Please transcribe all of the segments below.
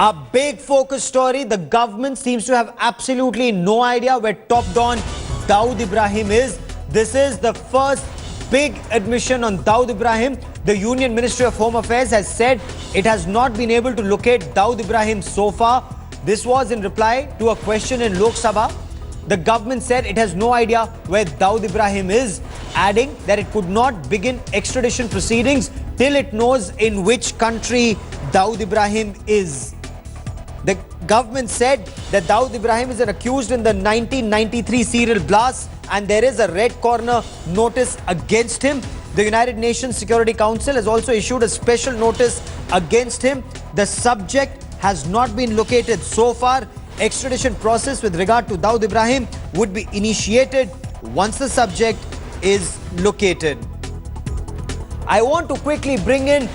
A big focus story. The government seems to have absolutely no idea where top don Dawood Ibrahim is. This is the first big admission on Dawood Ibrahim. The Union Ministry of Home Affairs has said it has not been able to locate Dawood Ibrahim so far. This was in reply to a question in Lok Sabha. The government said it has no idea where Dawood Ibrahim is, adding that it could not begin extradition proceedings till it knows in which country Dawood Ibrahim is. The government said that Dawood Ibrahim is an accused in the 1993 serial blast and there is a red corner notice against him. The United Nations Security Council has also issued a special notice against him. The subject has not been located so far. Extradition process with regard to Dawood Ibrahim would be initiated once the subject is located. I want to quickly bring in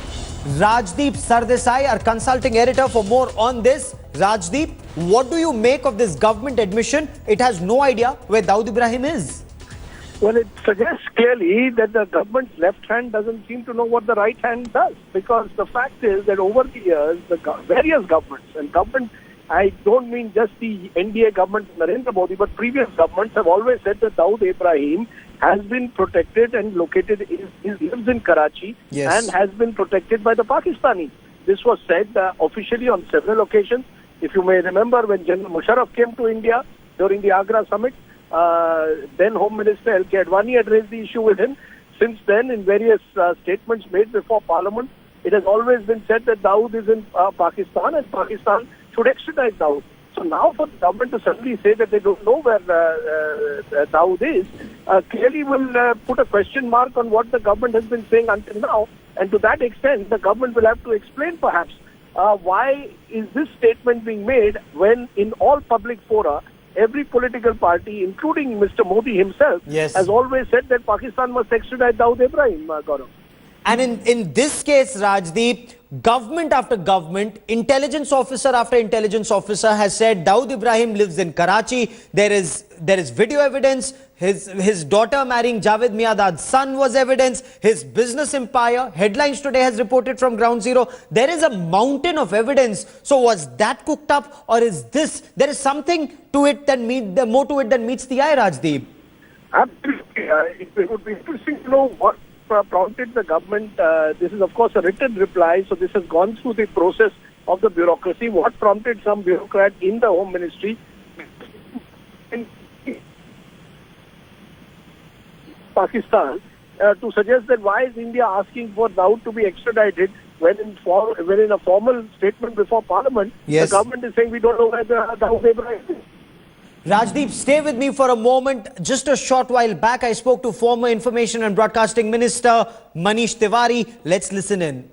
Rajdeep Sardesai, our consulting editor, for more on this. Rajdeep, what do you make of this government admission? It has no idea where Dawood Ibrahim is. Well, it suggests clearly that the government's left hand doesn't seem to know what the right hand does. Because the fact is that over the years, the various governments, and government, I don't mean just the NDA government, Narendra Modi, but previous governments have always said that Dawood Ibrahim has been protected and located, he lives in Karachi, and has been protected by the Pakistanis. This was said officially on several occasions. If you may remember, when General Musharraf came to India during the Agra summit, then Home Minister L.K. Advani had raised the issue with him. Since then, in various statements made before Parliament, it has always been said that Dawood is in Pakistan and Pakistan should extradite Dawood. So now for the government to suddenly say that they don't know where Dawood is, clearly will put a question mark on what the government has been saying until now. And to that extent, the government will have to explain perhaps why is this statement being made when in all public fora, every political party, including Mr. Modi himself, has always said that Pakistan must extradite Dawood Ibrahim, Gaurav. And in this case, Rajdeep, government after government, intelligence officer after intelligence officer has said Dawood Ibrahim lives in Karachi. There is video evidence. His daughter marrying Javed Miadad's son was evidence. His business empire, Headlines Today has reported from Ground Zero. There is a mountain of evidence. So was that cooked up, or is this, there is something to it that more to it than meets the eye, Rajdeep? Absolutely. It would be interesting to know what prompted the government. This is of course a written reply, so this has gone through the process of the bureaucracy. What prompted some bureaucrat in the Home Ministry in Pakistan to suggest that why is India asking for Dawood to be extradited when in a formal statement before Parliament, the government is saying we don't know where Dawood Ibrahim is. Rajdeep, stay with me for a moment. Just a short while back, I spoke to former Information and Broadcasting Minister Manish Tiwari. Let's listen in.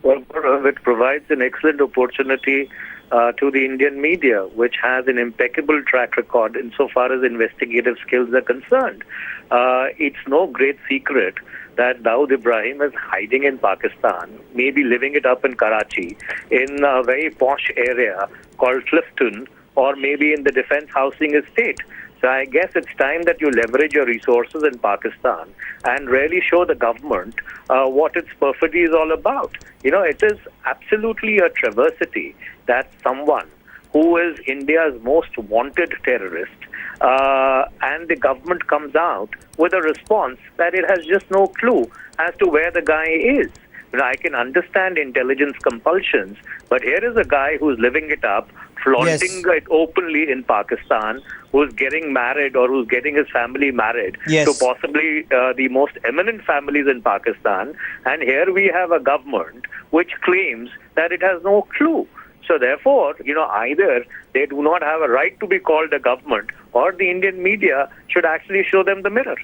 Well, it provides an excellent opportunity to the Indian media, which has an impeccable track record insofar as investigative skills are concerned. It's no great secret that Dawood Ibrahim is hiding in Pakistan, maybe living it up in Karachi, in a very posh area called Clifton, or maybe in the defense housing estate. So I guess it's time that you leverage your resources in Pakistan and really show the government what its perfidy is all about. You know, it is absolutely a travesty that someone who is India's most wanted terrorist and the government comes out with a response that it has just no clue as to where the guy is. I can understand intelligence compulsions, but here is a guy who's living it up, flaunting it openly in Pakistan, who's getting married or who's getting his family married to possibly the most eminent families in Pakistan. And here we have a government which claims that it has no clue. So therefore, you know, either they do not have a right to be called a government, or the Indian media should actually show them the mirror.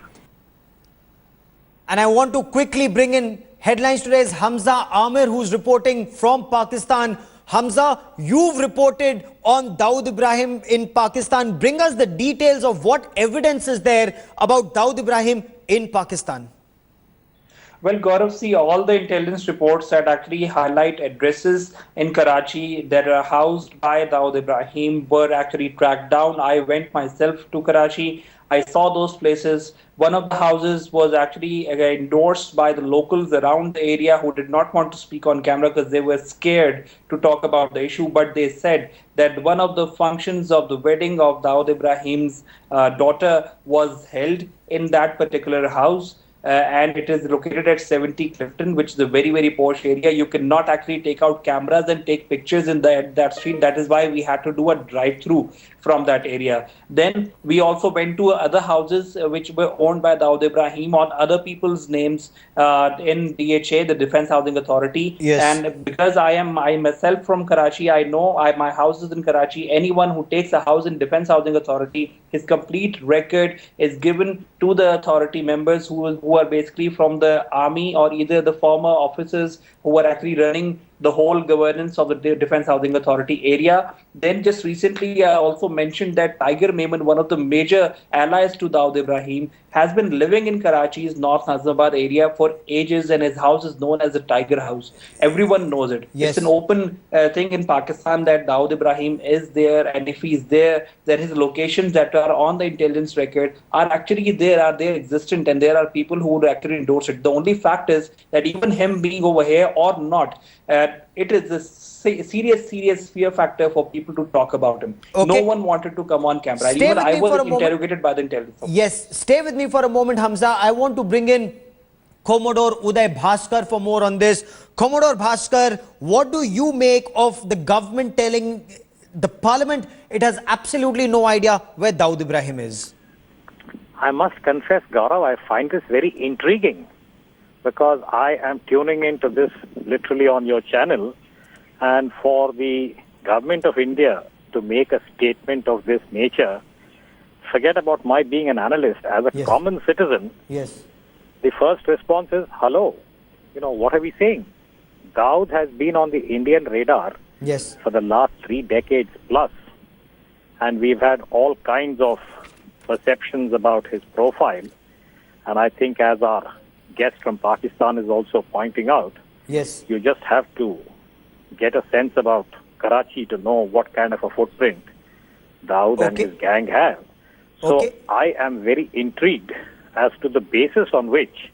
And I want to quickly bring in Headlines Today's Hamza Amir, who's reporting from Pakistan. Hamza, you've reported on Dawood Ibrahim in Pakistan. Bring us the details of what evidence is there about Dawood Ibrahim in Pakistan. Well, Gaurav, see, all the intelligence reports that actually highlight addresses in Karachi that are housed by Dawood Ibrahim were actually tracked down. I went myself to Karachi. I saw those places. One of the houses was actually endorsed by the locals around the area who did not want to speak on camera because they were scared to talk about the issue. But they said that one of the functions of the wedding of Dawood Ibrahim's daughter was held in that particular house. And it is located at 70 Clifton, which is a very, very posh area. You cannot actually take out cameras and take pictures in that street. That is why we had to do a drive-through from that area. Then we also went to other houses which were owned by Dawood Ibrahim on other people's names in DHA, the Defense Housing Authority. Yes. And because I myself from Karachi, I know my house is in Karachi. Anyone who takes a house in Defense Housing Authority, his complete record is given to the authority members who are basically from the army or either the former officers who are actually running the whole governance of the Defense Housing Authority area. Then just recently, I also mentioned that Tiger Memon, one of the major allies to Dawood Ibrahim, has been living in Karachi's North Nazimabad area for ages, and his house is known as the Tiger House. Everyone knows it. Yes. It's an open thing in Pakistan that Dawood Ibrahim is there, and if he's there, that his locations that are on the intelligence record are actually there, existent, and there are people who would actually endorse it. The only fact is that even him being over here or not, it is a serious fear factor for people to talk about him. Okay. No one wanted to come on camera. Stay Even with I me for a was moment. interrogated by the intelligence. Yes, stay with me for a moment, Hamza. I want to bring in Commodore Uday Bhaskar for more on this. Commodore Bhaskar, what do you make of the government telling the parliament it has absolutely no idea where Dawood Ibrahim is? I must confess, Gaurav, I find this very intriguing because I am tuning into this literally on your channel, and for the government of India to make a statement of this nature, forget about my being an analyst. As a Yes. common citizen, Yes. the first response is, hello, what are we saying? Dawood has been on the Indian radar Yes. for the last 3 decades plus, and we've had all kinds of perceptions about his profile. And I think, as our guest from Pakistan is also pointing out, Yes. you just have to get a sense about Karachi to know what kind of a footprint Dawood and Okay. his gang have. So Okay. I am very intrigued as to the basis on which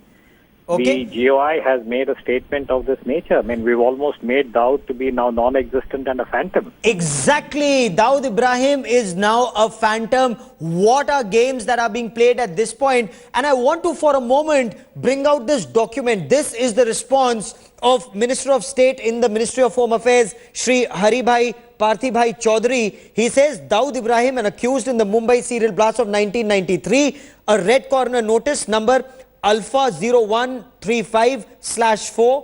Okay. the GOI has made a statement of this nature. I mean, we've almost made Dawood to be now non-existent and a phantom. Exactly. Dawood Ibrahim is now a phantom. What are games that are being played at this point? And I want to, for a moment, bring out this document. This is the response of Minister of State in the Ministry of Home Affairs, Shri Haribhai Parthibhai Chaudhary. He says Dawood Ibrahim, an accused in the Mumbai serial blast of 1993, a red corner notice number Alpha 0135/4,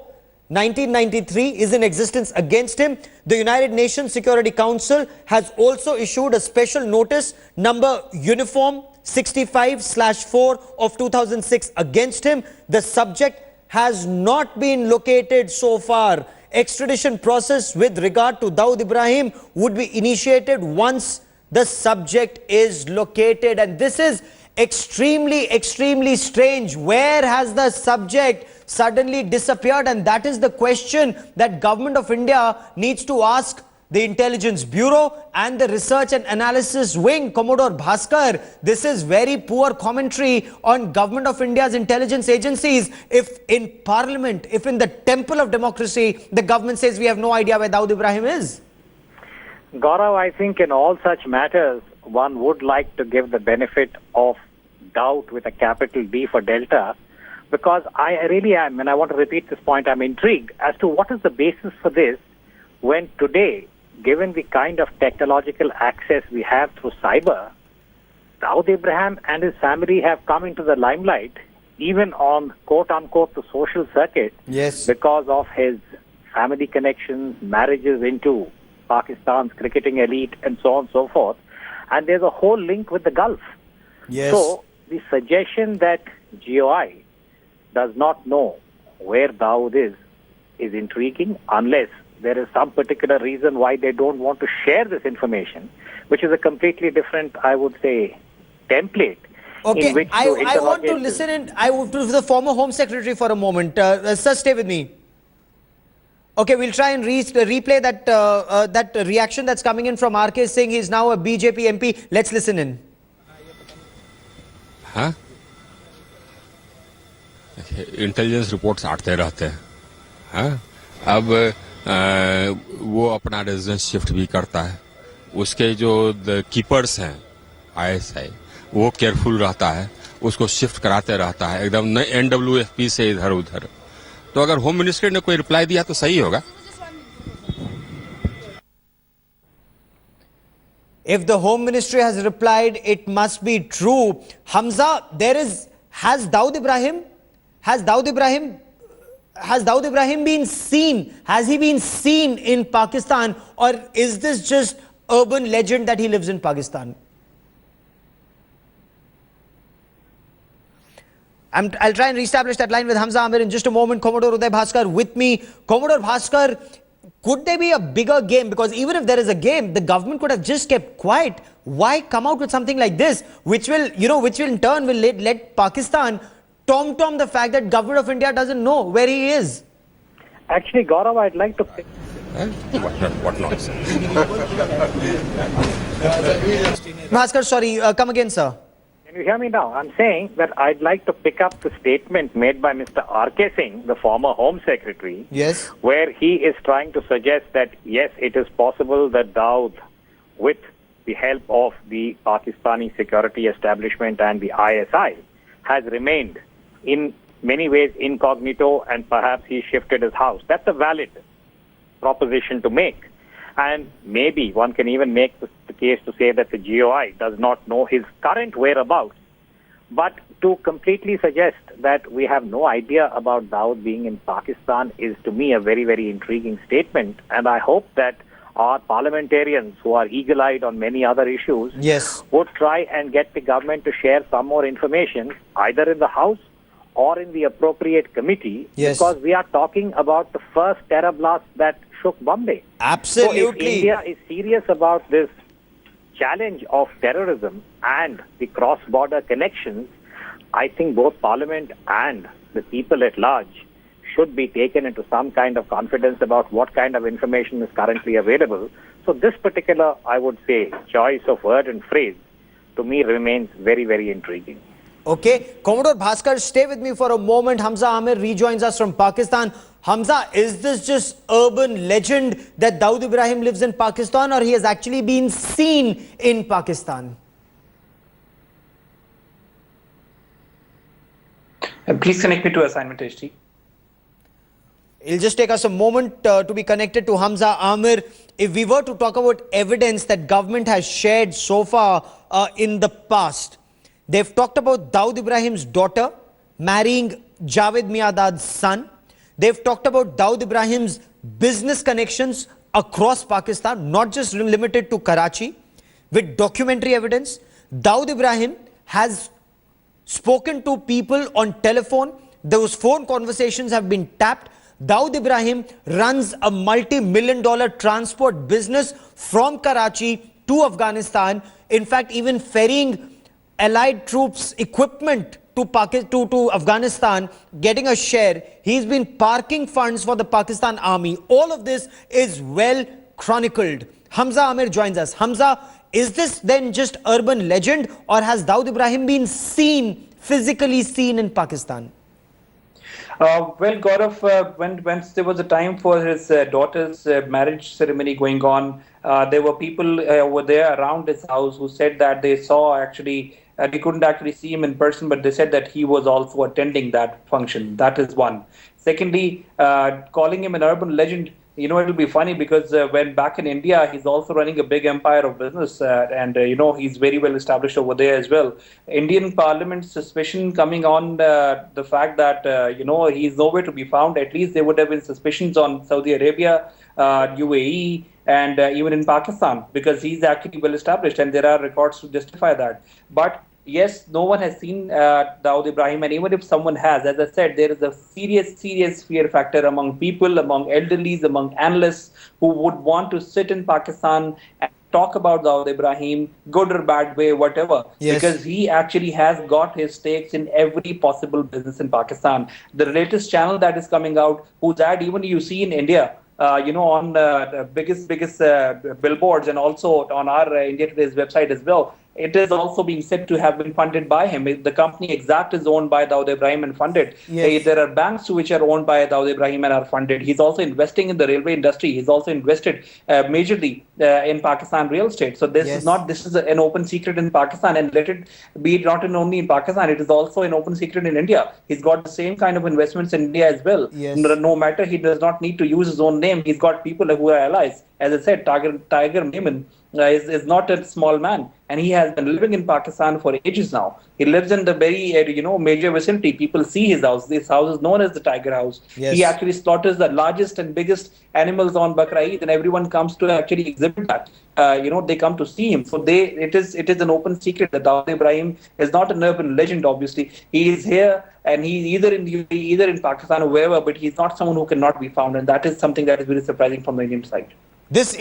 1993 is in existence against him. The United Nations Security Council has also issued a special notice number Uniform 65/4 of 2006 against him. The subject has not been located so far. Extradition process with regard to Dawood Ibrahim would be initiated once the subject is located. And this is extremely strange. Where has the subject suddenly disappeared? And that is the question that Government of India needs to ask the Intelligence Bureau and the Research and Analysis Wing. Commodore Bhaskar, this is very poor commentary on Government of India's intelligence agencies. If in Parliament, if in the temple of democracy, the government says we have no idea where Dawood Ibrahim is. Gaurav, I think in all such matters, one would like to give the benefit of doubt with a capital D for Delta, because I really am, and I want to repeat this point, I'm intrigued as to what is the basis for this when today, given the kind of technological access we have through cyber, Dawood Ibrahim and his family have come into the limelight, even on quote-unquote the social circuit, Yes. because of his family connections, marriages into Pakistan's cricketing elite, and so on and so forth. And there's a whole link with the Gulf. Yes. So the suggestion that GOI does not know where Dawood is intriguing, unless there is some particular reason why they don't want to share this information, which is a completely different, I would say, template. Okay, in which I want to interrogate listen in. I want to the former Home Secretary for a moment. Sir, stay with me. Okay, we'll try and replay that reaction that's coming in from RK saying he's now a BJP MP. Let's listen in. हाँ, intelligence reports आते रहते हैं। हाँ, अब वो अपना residence shift भी करता है, उसके जो कीपर्स हैं ISI, वो केयरफुल रहता है, उसको शिफ्ट कराते रहता है एकदम NWFP से इधर उधर। तो अगर होम मिनिस्ट्री ने कोई रिप्लाई दिया तो सही होगा। If the Home Ministry has replied, it must be true. Hamza, has Dawood Ibrahim been seen? Has he been seen in Pakistan, or is this just urban legend that he lives in Pakistan? I'll try and reestablish that line with Hamza Amir in just a moment. Commodore Uday Bhaskar with me. Commodore Bhaskar, could there be a bigger game? Because even if there is a game, the government could have just kept quiet. Why come out with something like this, which will in turn will let Pakistan tom the fact that government of India doesn't know where he is? Actually, Gaurav, I'd like to... What nonsense. Bhaskar, sorry, come again, sir. Can you hear me now? I'm saying that I'd like to pick up the statement made by Mr. R.K. Singh, the former Home Secretary, Yes. where he is trying to suggest that, yes, it is possible that Dawood, with the help of the Pakistani security establishment and the ISI, has remained in many ways incognito, and perhaps he shifted his house. That's a valid proposition to make. And maybe one can even make the case to say that the GOI does not know his current whereabouts. But to completely suggest that we have no idea about Dawood being in Pakistan is, to me, a very, very intriguing statement. And I hope that our parliamentarians, who are eagle-eyed on many other issues, Yes. would try and get the government to share some more information, either in the House or in the appropriate committee, Yes. because we are talking about the first terror blast that shook Bombay. Absolutely. So if India is serious about this challenge of terrorism and the cross-border connections, I think both Parliament and the people at large should be taken into some kind of confidence about what kind of information is currently available. So this particular, I would say, choice of word and phrase, to me remains very, very intriguing. Okay, Commodore Bhaskar, stay with me for a moment. Hamza Amir rejoins us from Pakistan. Hamza, is this just urban legend that Dawood Ibrahim lives in Pakistan, or he has actually been seen in Pakistan? Please connect me to assignment HT. It'll just take us a moment to be connected to Hamza Amir. If we were to talk about evidence that government has shared so far in the past, they've talked about Dawood Ibrahim's daughter marrying Javed Miadad's son. They've talked about Dawood Ibrahim's business connections across Pakistan, not just limited to Karachi, with documentary evidence. Dawood Ibrahim has spoken to people on telephone. Those phone conversations have been tapped. Dawood Ibrahim runs a multi-million-dollar transport business from Karachi to Afghanistan. In fact, even ferrying allied troops equipment to Afghanistan, getting a share. He's been parking funds for the Pakistan army. All of this is well chronicled. Hamza Amir joins us. Hamza, is this then just urban legend, or has Dawood Ibrahim been seen, physically seen in Pakistan? Well, Gaurav, when there was a time for his daughter's marriage ceremony going on, there were people over there around his house who said that they saw actually, they couldn't actually see him in person, but they said that he was also attending that function. That is one. Secondly, calling him an urban legend, it'll be funny because when back in India, he's also running a big empire of business and he's very well established over there as well. Indian Parliament's suspicion coming on the fact that, he's nowhere to be found. At least there would have been suspicions on Saudi Arabia, UAE, and even in Pakistan, because he's actually well established and there are records to justify that. But yes, no one has seen Dawood Ibrahim, and even if someone has, as I said, there is a serious fear factor among people, among elderlies, among analysts who would want to sit in Pakistan and talk about Dawood Ibrahim, good or bad way, whatever, Yes. because he actually has got his stakes in every possible business in Pakistan. The latest channel that is coming out, whose ad even you see in India, on the biggest billboards and also on our India Today's website as well, it is also being said to have been funded by him. The company Exact is owned by Dawood Ibrahim and funded. Yes. There are banks which are owned by Dawood Ibrahim and are funded. He's also investing in the railway industry. He's also invested majorly in Pakistan real estate. So this is an open secret in Pakistan, and let it be not only in Pakistan, it is also an open secret in India. He's got the same kind of investments in India as well. Yes. No matter, he does not need to use his own name. He's got people who are allies. As I said, Tiger Memon is not a small man, and he has been living in Pakistan for ages now. He lives in the very major vicinity. People see his house. This house is known as the Tiger House. Yes. He actually slaughters the largest and biggest animals on Bakra Eid, and everyone comes to actually exhibit that. They come to see him. So it is an open secret that Dawood Ibrahim is not an urban legend. Obviously, he is here, and he's either in the UAE, either in Pakistan or wherever. But he's not someone who cannot be found, and that is something that is very surprising from the Indian side. This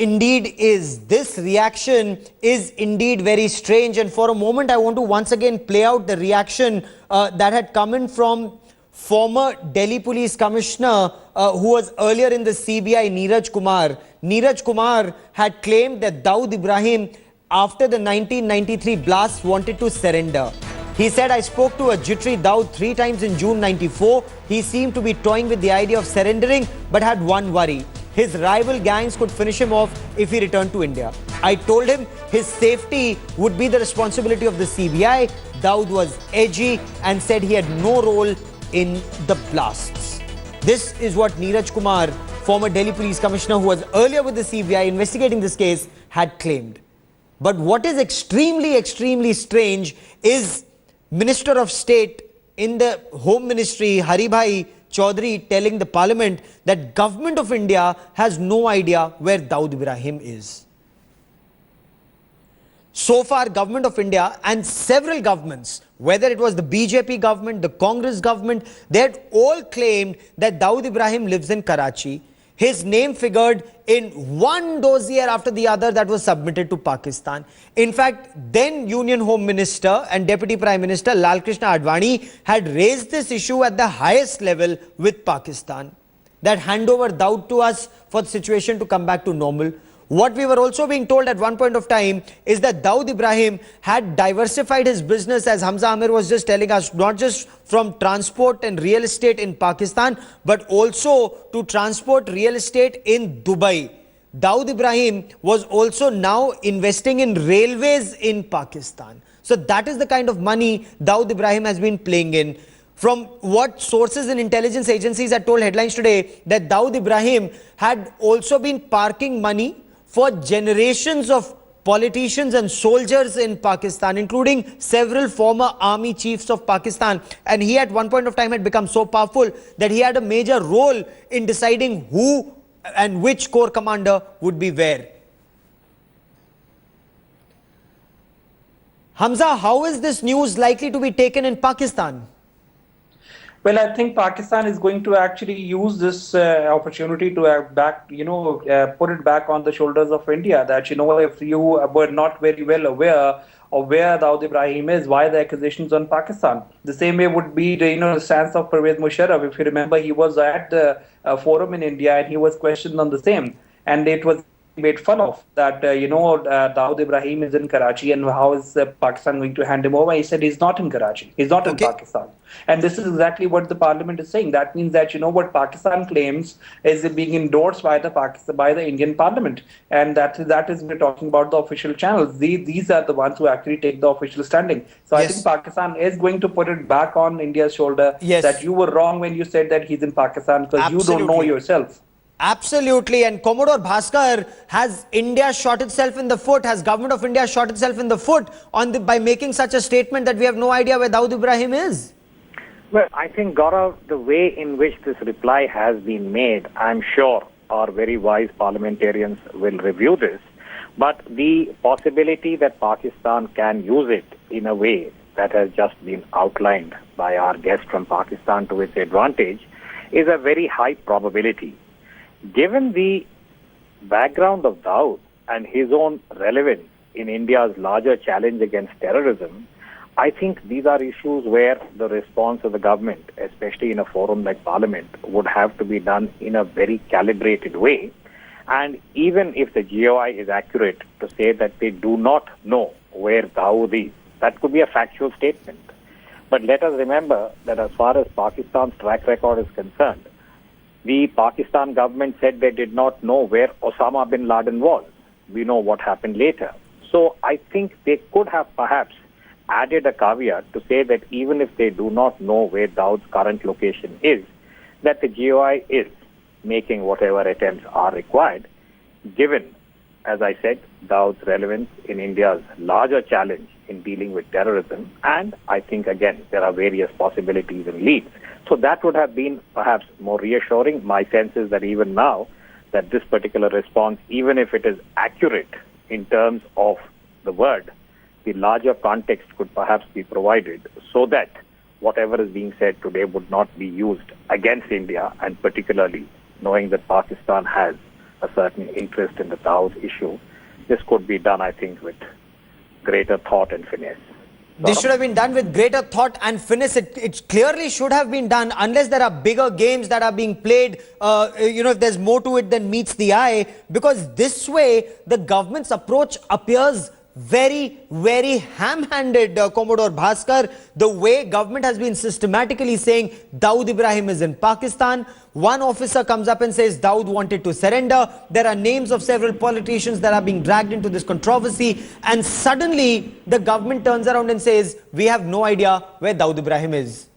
reaction is indeed very strange. And for a moment, I want to once again play out the reaction that had come in from former Delhi Police Commissioner who was earlier in the CBI, Neeraj Kumar. Neeraj Kumar had claimed that Dawood Ibrahim, after the 1993 blast, wanted to surrender. He said, I spoke to a jittery Dawood 3 times in June 94. He seemed to be toying with the idea of surrendering, but had one worry. His rival gangs could finish him off if he returned to India. I told him his safety would be the responsibility of the CBI. Dawood was edgy and said he had no role in the blasts. This is what Neeraj Kumar, former Delhi Police Commissioner who was earlier with the CBI investigating this case, had claimed. But what is extremely, extremely strange is Minister of State in the Home Ministry, Haribhai Chaudhary, telling the Parliament that Government of India has no idea where Dawood Ibrahim is. So far, Government of India and several governments, whether it was the BJP government, the Congress government, they had all claimed that Dawood Ibrahim lives in Karachi. His name figured in one dossier after the other that was submitted to Pakistan. In fact, then Union Home Minister and Deputy Prime Minister Lal Krishna Advani had raised this issue at the highest level with Pakistan, that hand over Dawood to us for the situation to come back to normal. What we were also being told at one point of time is that Dawood Ibrahim had diversified his business, as Hamza Amir was just telling us, not just from transport and real estate in Pakistan, but also to transport real estate in Dubai. Dawood Ibrahim was also now investing in railways in Pakistan. So that is the kind of money Dawood Ibrahim has been playing in. From what sources in intelligence agencies had told headlines today, that Dawood Ibrahim had also been parking money for generations of politicians and soldiers in Pakistan, including several former army chiefs of Pakistan. And he at one point of time had become so powerful that he had a major role in deciding who and which corps commander would be where. Hamza, how is this news likely to be taken in Pakistan? Well, I think Pakistan is going to actually use this opportunity to put it back on the shoulders of India. That, if you were not very well aware of where Dawood Ibrahim is, why the accusations on Pakistan? The same way would be the stance of Pervez Musharraf. If you remember, he was at the forum in India and he was questioned on the same, and it was made fun of that Dawood Ibrahim is in Karachi and how is Pakistan going to hand him over. He said he's not in Karachi, he's not in Pakistan. And this is exactly what the parliament is saying. That means that what Pakistan claims is being endorsed by the Indian parliament, and that is we're talking about the official channels. These are the ones who actually take the official standing. So I think Pakistan is going to put it back on India's shoulder, that you were wrong when you said that he's in Pakistan because you don't know yourself. Absolutely. And Commodore Bhaskar, has India shot itself in the foot? Has Government of India shot itself in the foot by making such a statement that we have no idea where Dawood Ibrahim is? Well, I think, Gaurav, the way in which this reply has been made, I'm sure our very wise parliamentarians will review this. But the possibility that Pakistan can use it in a way that has just been outlined by our guest from Pakistan to its advantage is a very high probability. Given the background of Dawood and his own relevance in India's larger challenge against terrorism, I think these are issues where the response of the government, especially in a forum like Parliament, would have to be done in a very calibrated way. And even if the GOI is accurate to say that they do not know where Dawood is, that could be a factual statement. But let us remember that as far as Pakistan's track record is concerned, the Pakistan government said they did not know where Osama bin Laden was. We know what happened later. So I think they could have perhaps added a caveat to say that even if they do not know where Dawood's current location is, that the GOI is making whatever attempts are required, given, as I said, Dawood's relevance in India's larger challenge in dealing with terrorism. And I think, again, there are various possibilities and leads. So that would have been perhaps more reassuring. My sense is that even now, that this particular response, even if it is accurate in terms of the word, the larger context could perhaps be provided so that whatever is being said today would not be used against India, and particularly knowing that Pakistan has a certain interest in the Dawood issue. This could be done, I think, with greater thought and finesse. This should have been done with greater thought and finesse. It clearly should have been done, unless there are bigger games that are being played, if there's more to it than meets the eye, because this way the government's approach appears very, very ham-handed, Commodore Bhaskar. The way government has been systematically saying Dawood Ibrahim is in Pakistan. One officer comes up and says Dawood wanted to surrender. There are names of several politicians that are being dragged into this controversy. And suddenly the government turns around and says, we have no idea where Dawood Ibrahim is.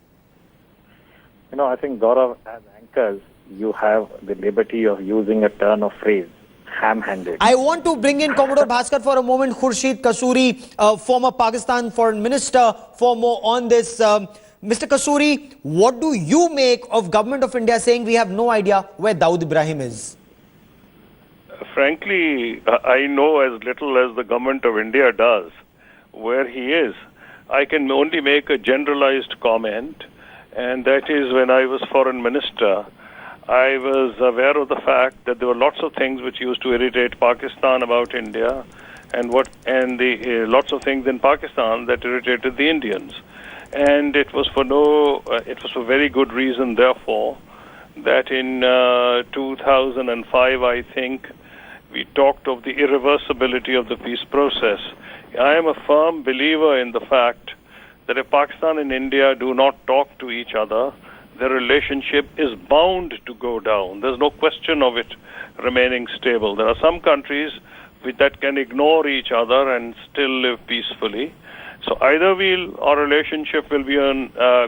I think, Gaurav, as anchors, you have the liberty of using a turn of phrase, ham-handed. I want to bring in Commodore Bhaskar for a moment. Khurshid Kasuri, former Pakistan foreign minister, for more on this. Mr. Kasuri, what do you make of government of India saying we have no idea where Dawood Ibrahim is? Frankly, I know as little as the government of India does where he is. I can only make a generalized comment, and that is, when I was foreign minister, I was aware of the fact that there were lots of things which used to irritate Pakistan about India, and lots of things in Pakistan that irritated the Indians. And it was for very good reason, therefore, that in 2005, I think, we talked of the irreversibility of the peace process. I am a firm believer in the fact that if Pakistan and India do not talk to each other, the relationship is bound to go down. There's no question of it remaining stable. There are some countries that can ignore each other and still live peacefully. So either our relationship will be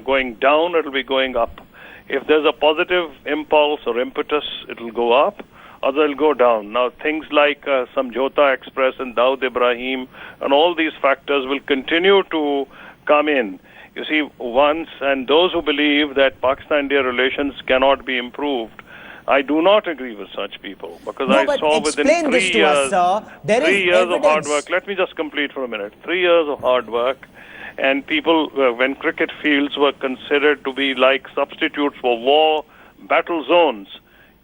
going down, or it will be going up. If there's a positive impulse or impetus, it will go up, or it will go down. Now, things like Samjhota Express and Dawood Ibrahim and all these factors will continue to come in. You see, and those who believe that Pakistan-India relations cannot be improved, I do not agree with such people, because I saw within 3 years, 3 years of hard work. Let me just complete for a minute. 3 years of hard work, and people, when cricket fields were considered to be like substitutes for war battle zones,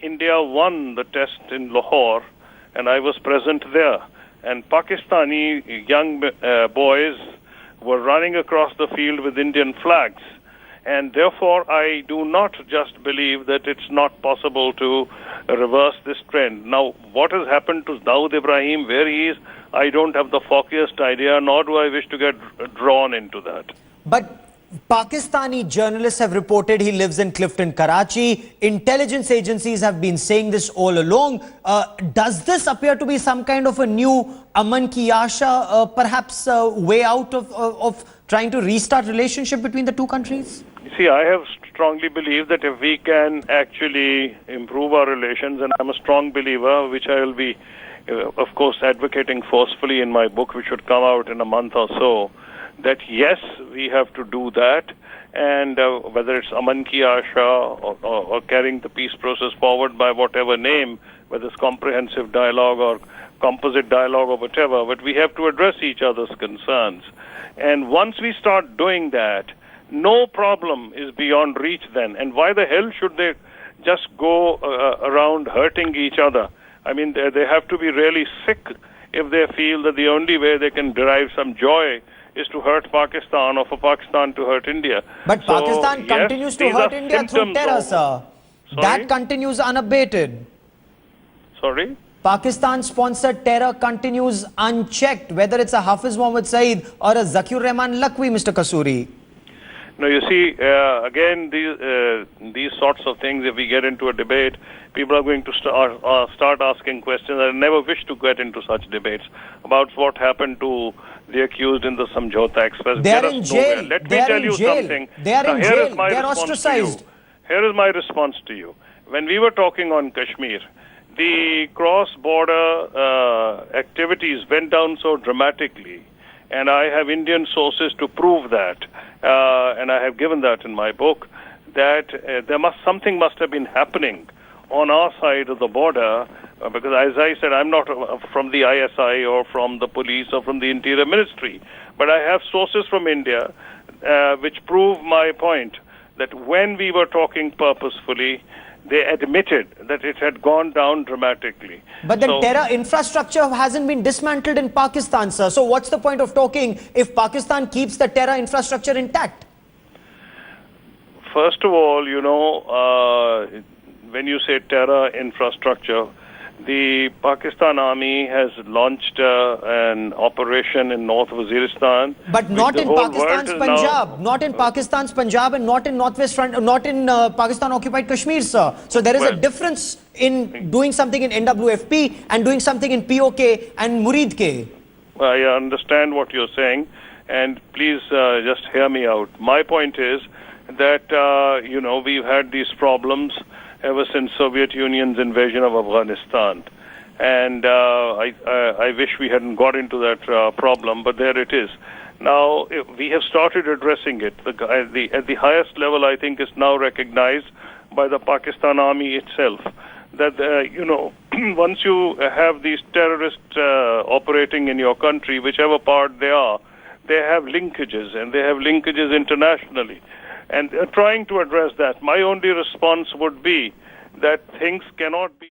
India won the test in Lahore, and I was present there. And Pakistani young boys were running across the field with Indian flags. And therefore, I do not just believe that it's not possible to reverse this trend. Now, what has happened to Dawood Ibrahim, where he is, I don't have the foggiest idea, nor do I wish to get drawn into that. But Pakistani journalists have reported he lives in Clifton, Karachi. Intelligence agencies have been saying this all along. Does this appear to be some kind of a new Aman Ki Asha, perhaps way out of trying to restart relationship between the two countries? See, I have strongly believed that if we can actually improve our relations, and I'm a strong believer, which I will be, of course, advocating forcefully in my book, which should come out in a month or so, that yes, we have to do that, and whether it's Aman Ki Asha or carrying the peace process forward by whatever name, whether it's comprehensive dialogue or composite dialogue or whatever, but we have to address each other's concerns. And once we start doing that, no problem is beyond reach then. And why the hell should they just go around hurting each other? I mean, they have to be really sick if they feel that the only way they can derive some joy is to hurt Pakistan, or for Pakistan to hurt India. But so, Pakistan continues to hurt India through terror, sir. Sorry? That continues unabated. Sorry? Pakistan-sponsored terror continues unchecked, whether it's a Hafiz Mohammed Saeed or a Zakir Rahman Lakwi, Mr. Kasuri. No, you see, again, these sorts of things, if we get into a debate, people are going to start asking questions. I never wish to get into such debates about what happened to the accused in the Samjhota Express. They are in jail. Let me tell you something. They are in jail. They are ostracized. Here is my response to you. When we were talking on Kashmir, the cross-border activities went down so dramatically, and I have Indian sources to prove that, and I have given that in my book, that something must have been happening on our side of the border, because as I said, I'm not from the ISI or from the police or from the Interior Ministry, but I have sources from India which prove my point that when we were talking purposefully, they admitted that it had gone down dramatically. But the terror infrastructure hasn't been dismantled in Pakistan, sir. So what's the point of talking if Pakistan keeps the terror infrastructure intact? First of all, when you say terror infrastructure, the Pakistan Army has launched an operation in North Waziristan. But not in Pakistan's Punjab. Not in Pakistan's Punjab and not in Northwest Front, not in Pakistan-occupied Kashmir, sir. So there is a difference in doing something in NWFP and doing something in POK and Muridke. I understand what you're saying, and please just hear me out. My point is that, we've had these problems ever since Soviet Union's invasion of Afghanistan. And I wish we hadn't got into that problem, but there it is. Now, we have started addressing it. At the highest level, I think, is now recognized by the Pakistan Army itself that, once you have these terrorists operating in your country, whichever part they are, they have linkages, and they have linkages internationally. And trying to address that, my only response would be that things cannot be